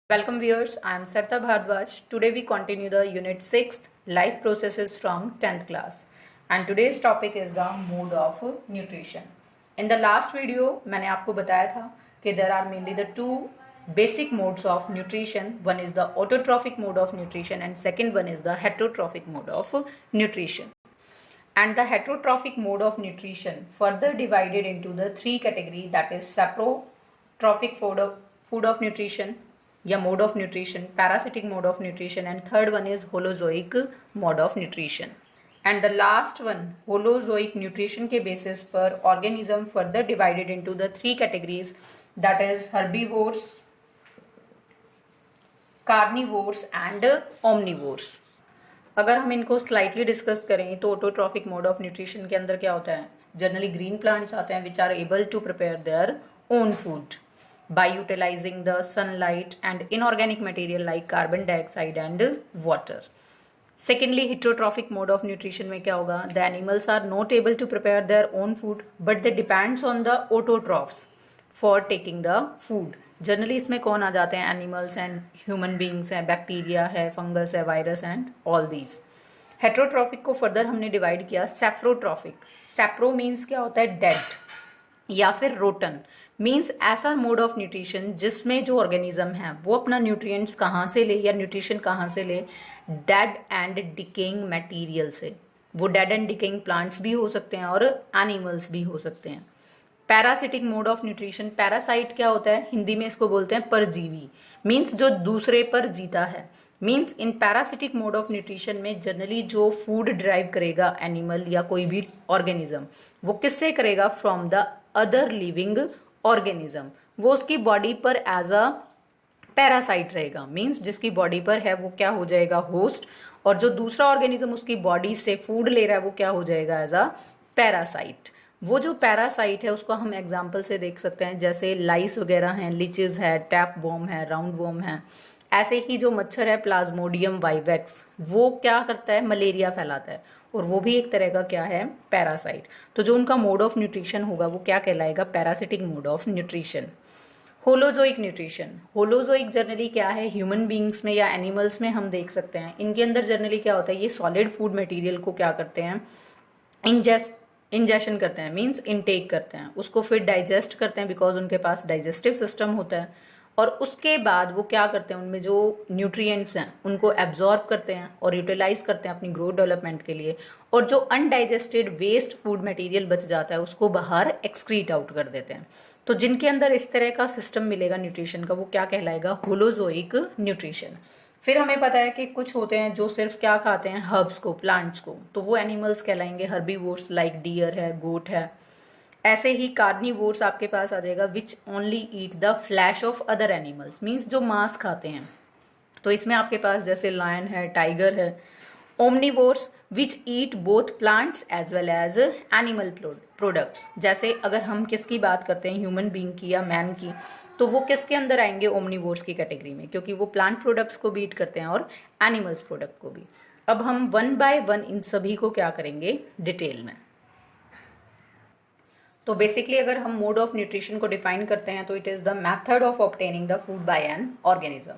Welcome viewers, I am Sarita Bhardwaj. Today we continue the unit 6th life processes from 10th class and today's topic is the mode of nutrition. In the last video मैंने आपको बताया था कि there are mainly the two basic modes of nutrition. One is the autotrophic mode of nutrition and second one is the heterotrophic mode of nutrition. And the heterotrophic mode of nutrition further divided into the three categories, that is saprotrophic food of nutrition या mode of nutrition, parasitic mode of nutrition, and third one is holozoic mode of nutrition. And the last one, holozoic nutrition के basis पर organism further divided into the three categories, that is herbivores, carnivores and omnivores. अगर हम इनको slightly discuss करें तो autotrophic mode of nutrition के अंदर क्या होता है, जनरली ग्रीन प्लांट्स आते हैं which are able to prepare their own food by utilizing the sunlight and inorganic material like carbon dioxide and water. Secondly, heterotrophic mode of nutrition में क्या होगा, the animals are not able to prepare their own food but they depends on the autotrophs for taking the food. Generally इसमें कौन आ जाते हैं, animals and human beings हैं, bacteria है, fungus है, virus and all these. Heterotrophic को further हमने divide किया सेप्रोट्रॉफिक. सेप्रो मीन्स क्या होता है, डेड या फिर रोटन. मीन्स ऐसा मोड ऑफ न्यूट्रिशन जिसमें जो ऑर्गेनिज्म है वो अपना न्यूट्रिएंट्स कहाँ से ले या न्यूट्रिशन कहाँ से ले, डेड एंड डिकेइंग मटेरियल से. वो डेड एंड डिकेइंग प्लांट्स भी हो सकते हैं और एनिमल्स भी हो सकते हैं. Parasitic mode of nutrition, parasite क्या होता है, हिंदी में इसको बोलते हैं परजीवी. मीन्स जो दूसरे पर जीता है. Means in parasitic mode of nutrition में जनरली जो फूड ड्राइव करेगा एनिमल या कोई भी ऑर्गेनिज्म, वो किससे करेगा, from the other living organism. वो उसकी बॉडी पर एज अ पैरासाइट रहेगा. मीन्स जिसकी बॉडी पर है वो क्या हो जाएगा, होस्ट, और जो दूसरा ऑर्गेनिज्म उसकी बॉडी से फूड ले रहा है वो क्या हो जाएगा, एज अ पैरासाइट. वो जो पैरासाइट है उसको हम एग्जाम्पल से देख सकते हैं, जैसे लाइस वगैरह हैं, लिचेस है, टैप वॉर्म है, राउंड वॉर्म है. ऐसे ही जो मच्छर है प्लाज्मोडियम वाइवेक्स, वो क्या करता है, मलेरिया फैलाता है और वो भी एक तरह का क्या है, पैरासाइट. तो जो उनका मोड ऑफ न्यूट्रिशन होगा वो क्या कहलाएगा, parasitic mode of nutrition. Holozoic nutrition, holozoic generally क्या है, ह्यूमन बींग्स में या एनिमल्स में हम देख सकते हैं. इनके अंदर जनरली क्या होता है, ये सॉलिड फूड मटेरियल को क्या करते हैं, इंजेशन करते हैं. मीन्स इनटेक करते हैं, उसको फिर डाइजेस्ट करते हैं बिकॉज उनके पास डाइजेस्टिव सिस्टम होता है. और उसके बाद वो क्या करते हैं, उनमें जो न्यूट्रिएंट्स हैं उनको एब्जॉर्ब करते हैं और यूटिलाइज करते हैं अपनी ग्रोथ डेवलपमेंट के लिए. और जो अनडाइजेस्टेड वेस्ट फूड मटेरियल बच जाता है उसको बाहर एक्सक्रीट आउट कर देते हैं. तो जिनके अंदर इस तरह का सिस्टम मिलेगा न्यूट्रिशन का, वो क्या कहलाएगा, होलोजोइक न्यूट्रिशन. फिर हमें पता है कि कुछ होते हैं जो सिर्फ क्या खाते हैं, हर्ब्स को, प्लांट्स को, तो वो एनिमल्स कहलाएंगे हर्बीवोर्स, लाइक डियर है, गोट है. ऐसे ही कार्निवोर्स आपके पास आ जाएगा, which only eat the flash of other animals. Means जो मांस खाते हैं. तो इसमें आपके पास जैसे लायन है, टाइगर है. Omnivores which eat both plants as well as animal products. जैसे अगर हम किसकी बात करते हैं, ह्यूमन बींग की या मैन की, तो वो किसके अंदर आएंगे, ओमनिवोर्स की कैटेगरी में, क्योंकि वो प्लांट प्रोडक्ट्स को भी ईट करते हैं और एनिमल्स प्रोडक्ट को भी. अब हम वन बाय वन इन सभी को क्या करेंगे, डिटेल में. तो बेसिकली अगर हम मोड ऑफ न्यूट्रिशन को डिफाइन करते हैं तो it is the method of obtaining the food by an organism.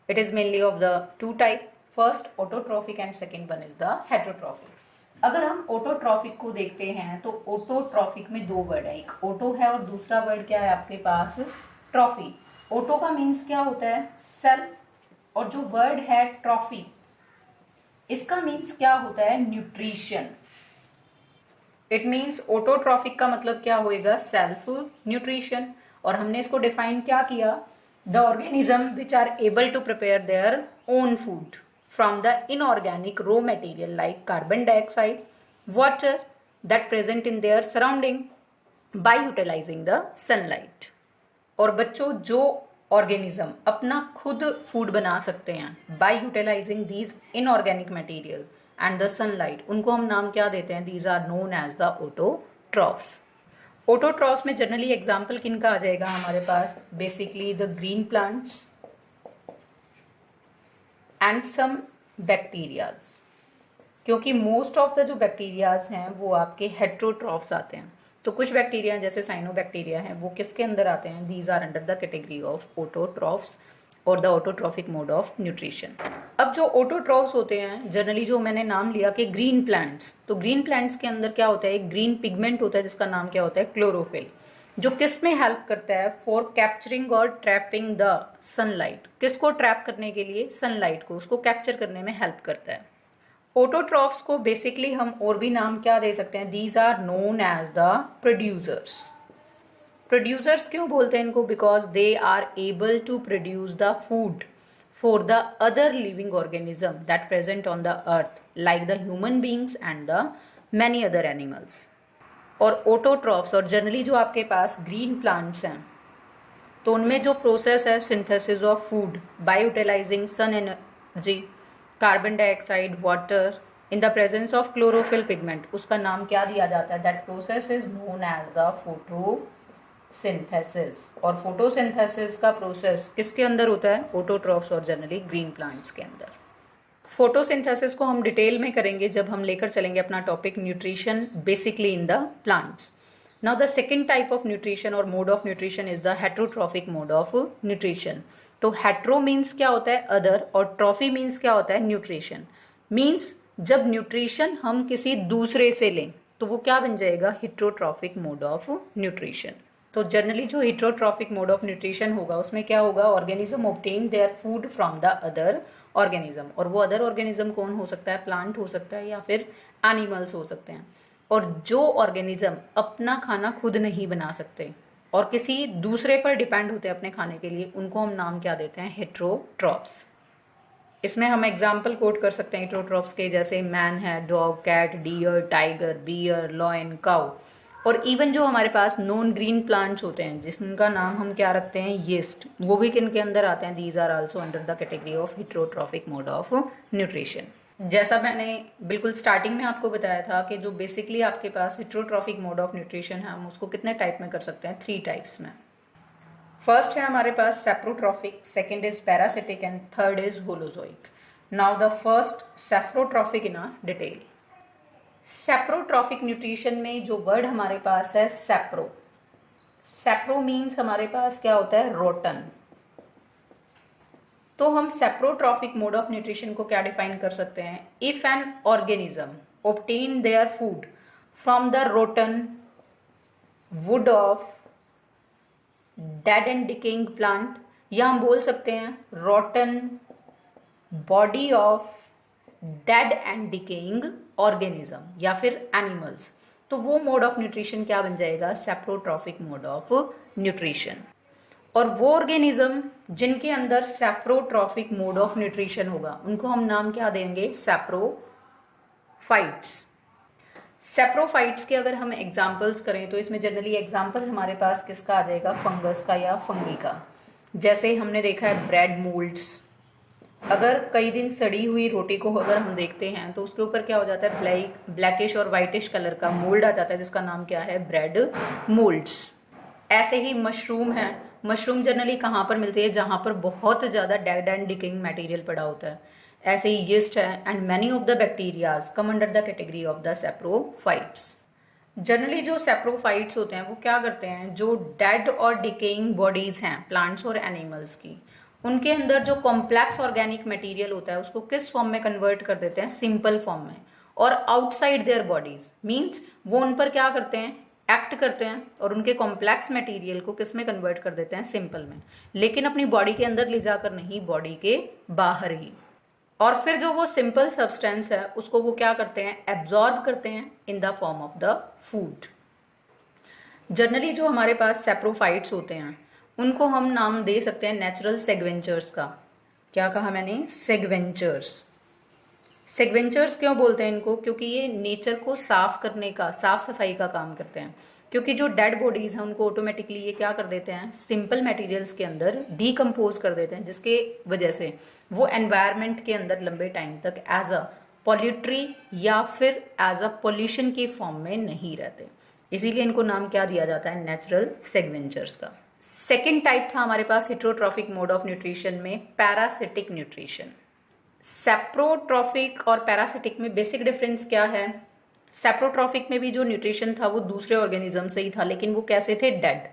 It is mainly of the two type, first autotrophic and second one is the heterotrophic. अगर हम autotrophic को देखते हैं तो ऑटोट्रॉफिक में दो वर्ड है, एक ऑटो है और दूसरा वर्ड क्या है आपके पास, ट्रॉफी. ऑटो का मीन्स क्या होता है, सेल्फ, और जो वर्ड है ट्रॉफी, इसका मीन्स क्या होता है, न्यूट्रिशन. इट मीन्स ऑटोट्रॉफिक का मतलब क्या होएगा, सेल्फ न्यूट्रिशन. और हमने इसको डिफाइन क्या किया, the organism which are able to prepare their own food from the inorganic raw material like carbon dioxide, water that present in their surrounding by utilizing the sunlight. और बच्चों, जो organism अपना खुद फूड बना सकते हैं by utilising these inorganic material and the sunlight, उनको हम नाम क्या देते हैं, these are known as the autotrophs. Autotrophs में जनरली एग्जाम्पल किनका आ जाएगा हमारे पास, basically the green plants and some bacterias, क्योंकि मोस्ट ऑफ द जो बैक्टीरियाज हैं वो आपके हेट्रोट्रॉफ्स आते हैं. तो कुछ बैक्टीरिया जैसे साइनोबैक्टीरिया है वो किसके अंदर आते हैं, these are under the category of autotrophs. और the autotrophic mode of nutrition. अब जो ऑटोट्रॉफ्स होते हैं, जनरली जो मैंने नाम लिया कि ग्रीन प्लांट्स, तो ग्रीन प्लांट्स के अंदर क्या होता है, एक ग्रीन पिगमेंट होता है जिसका नाम क्या होता है, क्लोरोफिल, जो किस में हेल्प करता है, फॉर कैप्चरिंग और ट्रैपिंग द सनलाइट। किसको ट्रैप करने के लिए, सनलाइट को, उसको कैप्चर करने में हेल्प करता है। ऑटोट्रॉफ्स को बेसिकली हम और भी नाम क्या दे सकते हैं, these are known as the producers. Producers क्यों बोलते हैं इनको, because they are able to produce the food for the other living organism that present on the earth, like the human beings and the many other animals. और autotrophs और generally जो आपके पास green plants हैं, तो उनमें जो process है synthesis of food by utilizing sun energy, carbon dioxide, water in the presence of chlorophyll pigment, उसका नाम क्या दिया जाता है, that process is known as the photosynthesis. और फोटोसिंथेसिस का प्रोसेस किसके अंदर होता है, ऑटोट्रॉफ्स और जनरली ग्रीन प्लांट्स के अंदर। फोटोसिंथेसिस को हम डिटेल में करेंगे जब हम लेकर चलेंगे अपना topic nutrition basically in the plants. Now the second type of nutrition और mode of nutrition is the heterotrophic mode of nutrition. तो हेट्रो मीन्स क्या होता है, अदर, और ट्रॉफी मीन्स क्या होता है, न्यूट्रिशन। मीन्स जब न्यूट्रिशन हम किसी दूसरे से लें तो वो क्या बन जाएगा, हेट्रोट्रॉफिक मोड ऑफ न्यूट्रिशन। तो जनरली जो हेट्रोट्रॉफिक मोड ऑफ न्यूट्रिशन होगा उसमें क्या होगा, organism obtain their food from the other organism, और वो अदर ऑर्गेनिज्म कौन हो सकता है, प्लांट हो सकता है या फिर एनिमल्स हो सकते हैं। और जो ऑर्गेनिज्म अपना खाना खुद नहीं बना सकते और किसी दूसरे पर डिपेंड होते हैं अपने खाने के लिए, उनको हम नाम क्या देते हैं, हेट्रोट्रॉफ्स। इसमें हम एग्जाम्पल कोट कर सकते हैं हेट्रोट्रॉफ्स के, जैसे मैन है, dog, cat, deer, tiger, bear, lion, cow. और इवन जो हमारे पास नॉन ग्रीन प्लांट्स होते हैं जिसका नाम हम क्या रखते हैं, यीस्ट, वो भी किन के अंदर आते हैं, these are also under the category of heterotrophic mode of nutrition. जैसा मैंने बिल्कुल स्टार्टिंग में आपको बताया था कि जो बेसिकली आपके पास हेट्रोट्रॉफिक मोड ऑफ न्यूट्रिशन है, हम उसको कितने टाइप में कर सकते हैं, 3 टाइप्स में। फर्स्ट है हमारे पास saprotrophic, second is parasitic and third is holozoic. Now the first saprotrophic in a detail. Saprotrophic nutrition में जो वर्ड हमारे पास है सेप्रो, सेप्रो मीन्स हमारे पास क्या होता है, रोटन। तो हम सेप्रोट्रॉफिक मोड ऑफ न्यूट्रिशन को क्या डिफाइन कर सकते हैं, if an organism obtain their food from the rotten would of dead and decaying plant, या हम बोल सकते हैं rotten body of dead and decaying organism या फिर एनिमल्स, तो वो मोड ऑफ न्यूट्रिशन क्या बन जाएगा, सेप्रोट्रॉफिक मोड ऑफ न्यूट्रिशन। और वो ऑर्गेनिज्म जिनके अंदर सेप्रोट्रॉफिक मोड ऑफ न्यूट्रिशन होगा उनको हम नाम क्या देंगे, सेप्रोफाइट्स। सेप्रोफाइट्स के अगर हम एग्जाम्पल्स करें तो इसमें जनरली एग्जाम्पल हमारे पास किसका आ जाएगा, फंगस का या फंगी का। जैसे हमने देखा है ब्रेड मोल्ड्स, अगर कई दिन सड़ी हुई रोटी को अगर हम देखते हैं तो उसके ऊपर क्या हो जाता है, ब्लैकिश और व्हाइटिश कलर का मोल्ड आ जाता है जिसका नाम क्या है, ब्रेड मोल्ड्स। ऐसे ही मशरूम है, मशरूम जनरली कहाँ पर मिलती है, जहां पर बहुत ज्यादा डेड एंड डिकेइंग मटेरियल पड़ा होता है। ऐसे ही यीस्ट है and many of the bacterias come under the category of the saprophytes. Generally जो सेप्रोफाइट्स होते हैं वो क्या करते हैं, जो डेड और डिकेइंग बॉडीज हैं प्लांट्स और एनिमल्स की, उनके अंदर जो कॉम्प्लेक्स ऑर्गेनिक मटेरियल होता है उसको किस फॉर्म में कन्वर्ट कर देते हैं, सिंपल फॉर्म में। और आउटसाइड देयर बॉडीज मींस वो उन पर क्या करते हैं, एक्ट करते हैं और उनके कॉम्प्लेक्स मटेरियल को किस में कन्वर्ट कर देते हैं, सिंपल में, लेकिन अपनी बॉडी के अंदर ले जाकर नहीं, बॉडी के बाहर ही। और फिर जो वो सिंपल सब्सटेंस है उसको वो क्या करते हैं, एब्जॉर्ब करते हैं in the form of the food. Generally जो हमारे पास सेप्रोफाइट्स होते हैं उनको हम नाम दे सकते हैं नेचुरल सेगवेंचर्स का। क्या कहा मैंने, सेगवेंचर्स। सेगवेंचर्स क्यों बोलते हैं इनको, क्योंकि ये नेचर को साफ करने का, साफ सफाई का काम करते हैं। क्योंकि जो डेड बॉडीज हैं उनको ऑटोमेटिकली ये क्या कर देते हैं, सिंपल मटेरियल्स के अंदर डीकम्पोज कर देते हैं, जिसके वजह से वो एनवायरमेंट के अंदर लंबे टाइम तक एज अ पॉल्यूट्री या फिर एज अ पॉल्यूशन के फॉर्म में नहीं रहते। इसीलिए इनको नाम क्या दिया जाता है, नेचुरल सेगवेंचर्स का। सेकेंड टाइप था हमारे पास हेट्रोट्रॉफिक मोड ऑफ न्यूट्रिशन में पैरासिटिक न्यूट्रिशन। सेप्रोट्रॉफिक और पैरासिटिक में बेसिक डिफरेंस क्या है, सेप्रोट्रॉफिक में भी जो न्यूट्रिशन था वो दूसरे ऑर्गेनिज्म से ही था, लेकिन वो कैसे थे, डेड।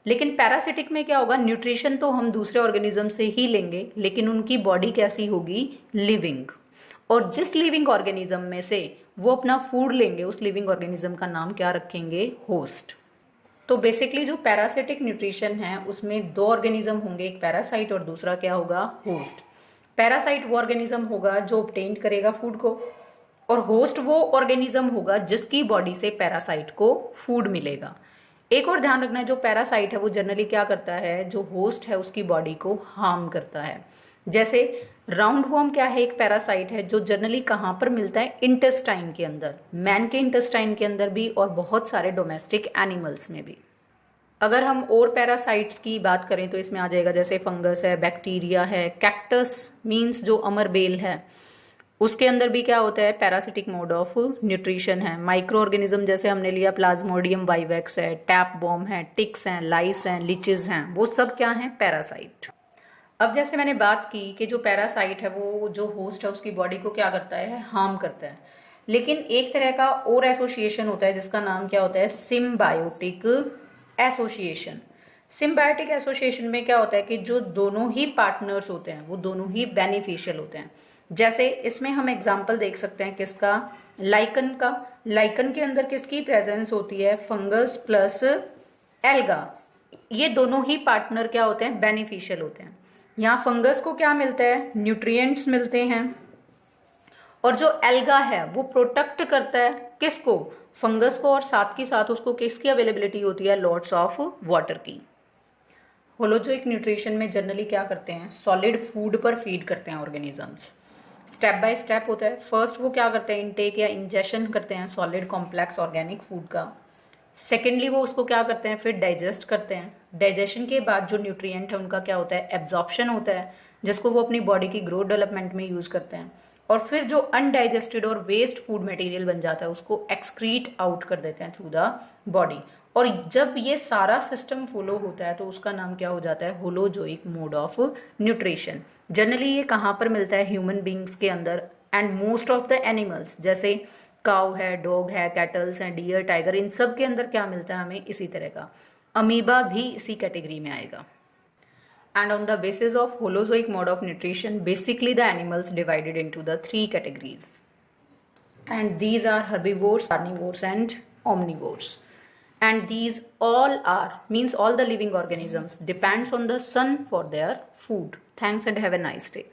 लेकिन पैरासिटिक में क्या होगा, न्यूट्रिशन तो हम दूसरे ऑर्गेनिज्म से ही लेंगे, लेकिन उनकी बॉडी कैसी होगी, लिविंग। और जिस लिविंग ऑर्गेनिज्म में से वो अपना फूड लेंगे, उस लिविंग ऑर्गेनिज्म का नाम क्या रखेंगे, होस्ट। तो बेसिकली जो पैरासिटिक न्यूट्रिशन है उसमें दो ऑर्गेनिज्म होंगे, एक पैरासाइट और दूसरा क्या होगा, होस्ट। पैरासाइट वो ऑर्गेनिज्म होगा जो ऑब्टेन करेगा फूड को, और होस्ट वो ऑर्गेनिज्म होगा जिसकी बॉडी से पैरासाइट को फूड मिलेगा। एक और ध्यान रखना है, जो पैरासाइट है वो जनरली क्या करता है, जो होस्ट है उसकी बॉडी को हार्म करता है। जैसे राउंड वॉर्म क्या है, एक पैरासाइट है जो जनरली कहां पर मिलता है, इंटेस्टाइन के अंदर, मैन के इंटेस्टाइन के अंदर भी और बहुत सारे डोमेस्टिक एनिमल्स में भी। अगर हम और पैरासाइट्स की बात करें तो इसमें आ जाएगा जैसे फंगस है, बैक्टीरिया है, कैक्टस मीन्स जो अमर बेल है, उसके अंदर भी क्या होता है, पैरासिटिक मोड ऑफ न्यूट्रिशन है। माइक्रो ऑर्गेनिज्म जैसे हमने लिया प्लाज्मोडियम वाइवेक्स है, टैप बॉम है, टिक्स हैं, लाइस हैं, लिचेस हैं, वो सब क्या हैं, पैरासाइट। अब जैसे मैंने बात की कि जो पैरासाइट है वो जो होस्ट है उसकी बॉडी को क्या करता है, हार्म करता है। लेकिन एक तरह का और एसोसिएशन होता है जिसका नाम क्या होता है, सिम्बायोटिक एसोसिएशन। सिम्बायोटिक एसोसिएशन में क्या होता है कि जो दोनों ही पार्टनर्स होते हैं वो दोनों ही बेनिफिशियल होते हैं। जैसे इसमें हम एग्जांपल देख सकते हैं किसका, लाइकन का। लाइकन के अंदर किसकी प्रेजेंस होती है, फंगस प्लस एल्गा। ये दोनों ही पार्टनर क्या होते हैं, बेनिफिशियल होते हैं। यहाँ फंगस को क्या मिलता है, न्यूट्रिएंट्स मिलते हैं, और जो एल्गा है वो प्रोटेक्ट करता है किसको, फंगस को, और साथ के साथ उसको किसकी अवेलेबिलिटी होती है, लॉट्स ऑफ वाटर की। होलोजोइक न्यूट्रिशन में जनरली क्या करते हैं, सॉलिड फूड पर फीड करते हैं ऑर्गेनिजम्स। स्टेप बाय स्टेप होता है। फर्स्ट वो क्या करते हैं, इनटेक या इंजेशन करते हैं सॉलिड कॉम्प्लेक्स ऑर्गेनिक फूड का। सेकेंडली वो उसको क्या करते हैं, फिर डाइजेस्ट करते हैं। डाइजेशन के बाद जो न्यूट्रिएंट है उनका क्या होता है, एब्जॉर्प्शन होता है, जिसको वो अपनी बॉडी की ग्रोथ डेवलपमेंट में यूज करते हैं। और फिर जो अनडाइजेस्टेड और वेस्ट फूड मटेरियल बन जाता है उसको एक्सक्रीट आउट कर देते हैं थ्रू द बॉडी। और जब ये सारा सिस्टम फॉलो होता है तो उसका नाम क्या हो जाता है, holozoic mode of nutrition. Generally ये कहाँ पर मिलता है, ह्यूमन बींग्स के अंदर and most of the animals, जैसे काउ है, डॉग है, कैटल्स हैं, डियर, टाइगर, इन सब के अंदर क्या मिलता है हमें, इसी तरह का। अमीबा भी इसी कैटेगरी में आएगा। And on the basis of Holozoic mode of nutrition, basically the animals divided into the 3 categories. And these are herbivores, carnivores and omnivores. And these all are, means all the living organisms depends on the sun for their food. Thanks and have a nice day.